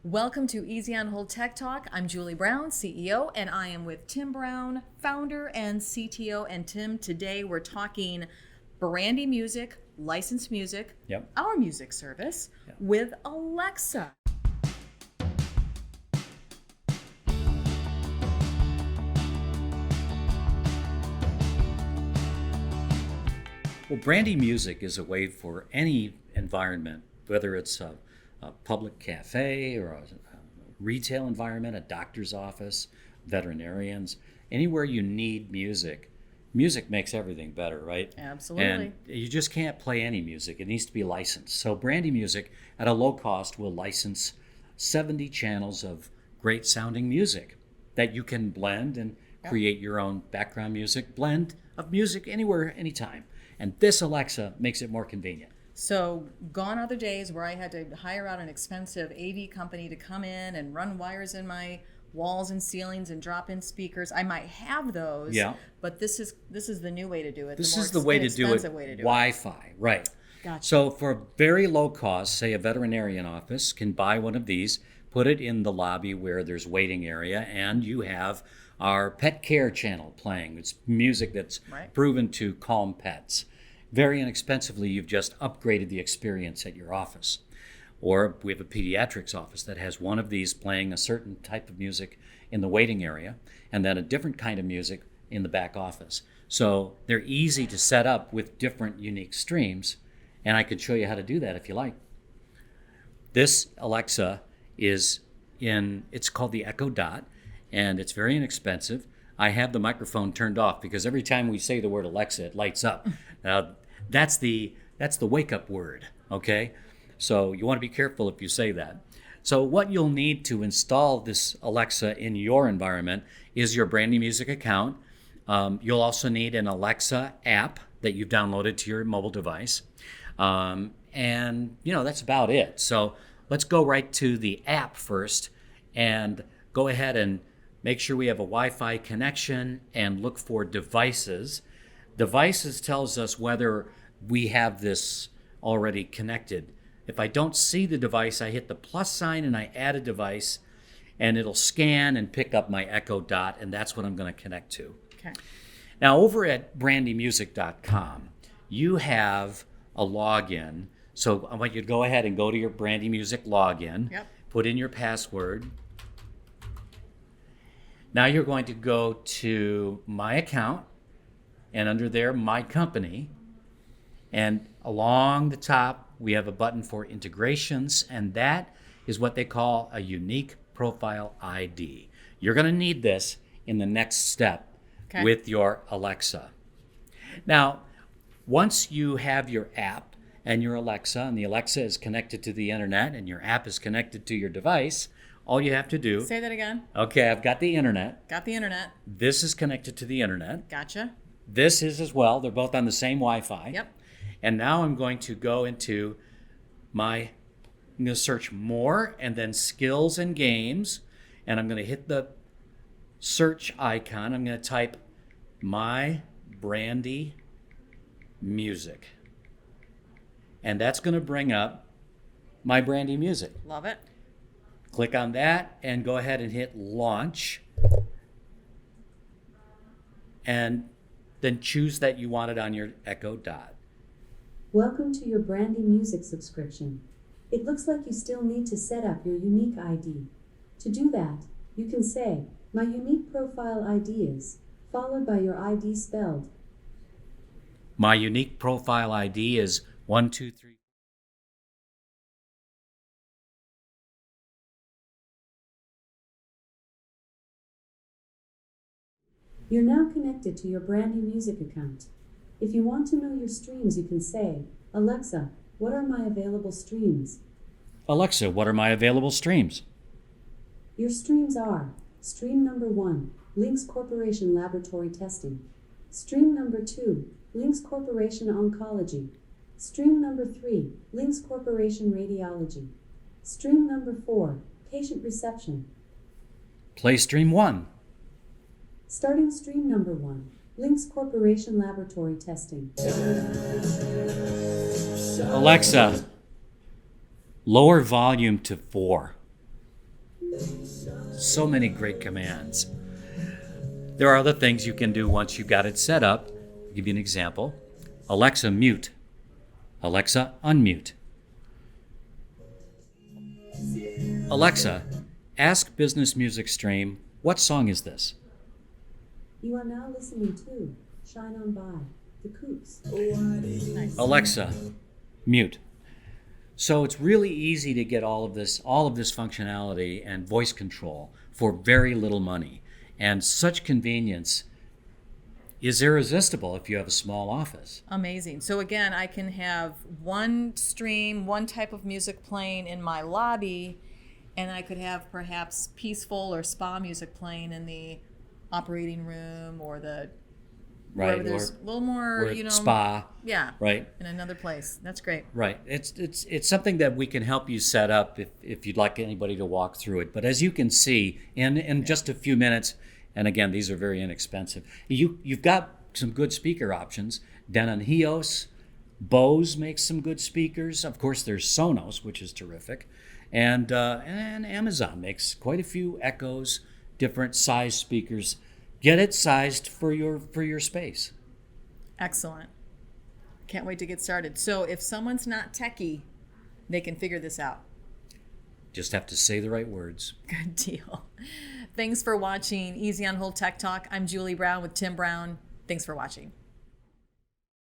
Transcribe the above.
Welcome to Easy on Hold Tech Talk. I'm Julie Brown, CEO, and I am with Tim Brown, founder and CTO. And Tim, today we're talking Brandi music, licensed music, our music service with Alexa. Well, Brandi music is a way for any environment, whether it's a public cafe or a retail environment, a doctor's office, veterinarians, anywhere you need music. Music makes everything better, right? Absolutely. And you just can't play any music. It needs to be licensed. So Brandi Music, at a low cost, will license 70 channels of great sounding music that you can blend and create your own background music, blend of music anywhere, anytime. And this Alexa makes it more convenient. So gone are the days where I had to hire out an expensive AV company to come in and run wires in my walls and ceilings and drop in speakers. I might have those, but this is the new way to do it. This is the way to do it. Wi-Fi, right? Gotcha. So for very low cost, say a veterinarian office can buy one of these, put it in the lobby where there's waiting area, and you have our pet care channel playing. It's music that's proven to calm pets. Very inexpensively, you've just upgraded the experience at your office. Or we have a pediatrics office that has one of these playing a certain type of music in the waiting area, and then a different kind of music in the back office. So they're easy to set up with different unique streams, and I could show you how to do that if you like. This Alexa is it's called the Echo Dot, and it's very inexpensive. I have the microphone turned off because every time we say the word Alexa, it lights up. That's the wake-up word, okay? So you want to be careful if you say that. So what you'll need to install this Alexa in your environment is your Brandi Music account. You'll also need an Alexa app that you've downloaded to your mobile device. And, that's about it. So let's go right to the app first and go ahead and make sure we have a Wi-Fi connection and look for devices. Devices tells us whether we have this already connected. If I don't see the device, I hit the plus sign and I add a device, and it'll scan and pick up my Echo Dot, and that's what I'm going to connect to. Okay. Now, over at brandimusic.com, you have a login. So I want you to go ahead and go to your Brandi Music login, put in your password. Now you're going to go to My Account, and under there, My Company. And along the top, we have a button for integrations, and that is what they call a unique profile ID. You're going to need this in the next step with your Alexa. Now, once you have your app and your Alexa, and the Alexa is connected to the internet, and your app is connected to your device, all you have to do... Say that again. Okay, I've got the internet. Got the internet. This is connected to the internet. Gotcha. This is as well. They're both on the same Wi-Fi. Yep. And now I'm going to go into I'm going to search more and then skills and games. And I'm going to hit the search icon. I'm going to type My Brandi Music. And that's going to bring up My Brandi Music. Love it. Click on that and go ahead and hit launch. And then choose that you want it on your Echo Dot. Welcome to your Brandi Music subscription. It looks like you still need to set up your unique ID. To do that, you can say, my unique profile ID is, followed by your ID spelled. My unique profile ID is 123. You're now connected to your Brandi Music account. If you want to know your streams, you can say, Alexa, what are my available streams? Alexa, what are my available streams? Your streams are stream number 1, Lynx Corporation Laboratory Testing. Stream number 2, Lynx Corporation Oncology. Stream number 3, Lynx Corporation Radiology. Stream number 4, Patient Reception. Play stream 1. Starting stream number 1, Lynx Corporation Laboratory Testing. Alexa, lower volume to 4. So many great commands. There are other things you can do once you've got it set up. I'll give you an example. Alexa, mute. Alexa, unmute. Alexa, ask Business Music Stream, what song is this? You are now listening to Shine On By, The Coops. Nice. Alexa, mute. So it's really easy to get all of this functionality and voice control for very little money. And such convenience is irresistible if you have a small office. Amazing. So again, I can have one stream, one type of music playing in my lobby, and I could have perhaps peaceful or spa music playing in the operating room or the Right, wherever there's a little more, or spa. Yeah. Right. In another place. That's great. Right. It's something that we can help you set up if you'd like anybody to walk through it. But as you can see, in just a few minutes, and again, these are very inexpensive. You've got some good speaker options. Denon EOH, Bose makes some good speakers. Of course, there's Sonos, which is terrific, and Amazon makes quite a few Echoes, different size speakers. Get it sized for your space. Excellent. Can't wait to get started. So if someone's not techie, they can figure this out. Just have to say the right words. Good deal. Thanks for watching Easy on Hold Tech Talk. I'm Julie Brown with Tim Brown. Thanks for watching.